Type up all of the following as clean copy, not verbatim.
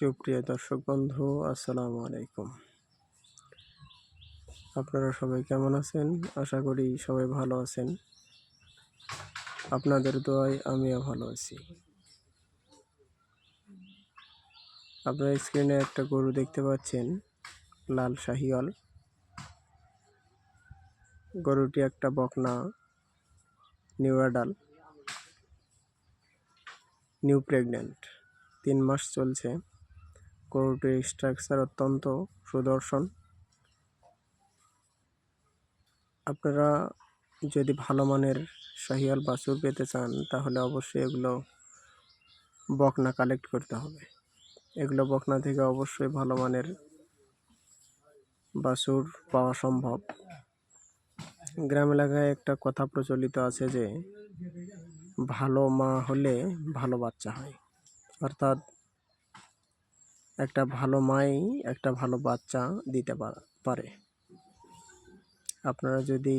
সুপ্রিয় দর্শক বন্ধু, আসসালামু আলাইকুম। আপনারা সবাই কেমন আছেন? আশা করি সবাই ভালো আছেন। আপনাদের দোয়ায় আমিও ভালো আছি। আপনারা স্ক্রিনে একটা গরু দেখতে পাচ্ছেন, লাল শাহিওয়াল। গরুটি একটা বকনা, নিউ অ্যাডাল, নিউ প্রেগন্যান্ট, 3 মাস চলছে। গরুটির স্ট্রাকচার অত্যন্ত সুদর্শন। আপনারা যদি ভালো মানের শাহিওয়াল বাছুর পেতে চান তাহলে অবশ্যই এগুলো বকনা কালেক্ট করতে হবে। এগুলো বকনা থেকে অবশ্যই ভালো মানের বাছুর পাওয়া সম্ভব। গ্রাম এলাকায় একটা কথা প্রচলিত আছে যে ভালো মা হলে ভালো বাচ্চা হয়, অর্থাৎ একটা ভালো মাই একটা ভালো বাচ্চা দিতে পারে। আপনারা যদি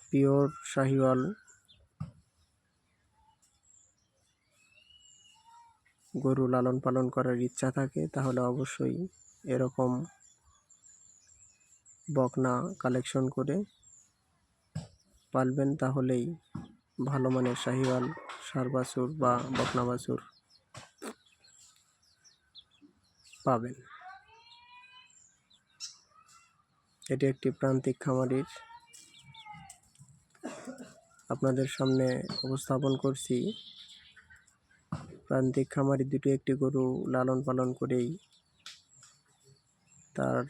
পিওর শাহিওয়াল গরু লালন পালন করার ইচ্ছা থাকে তাহলে অবশ্যই এরকম বকনা কালেকশন করে পালবেন, তাহলেই ভালো মানের শাহিওয়াল ষাঁড় বাছুর বা বকনা বাছুর পাবেন। এটি একটি প্রান্তিক খামারির আপনাদের সামনে উপস্থাপন করছি। প্রান্তিক খামারি দুটো একটি গরু লালন পালন করেই তার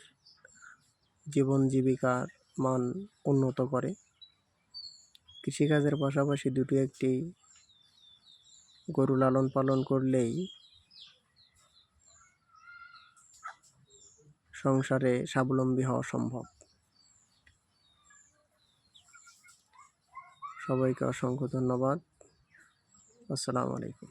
জীবন জীবিকার মান উন্নত করে। কৃষিকাজের পাশাপাশি দুটো একটি গরু লালন পালন করলেই সংসারে স্বাবলম্বী হওয়া সম্ভব। সবাইকে অসংখ্য ধন্যবাদ। আসসালামু আলাইকুম।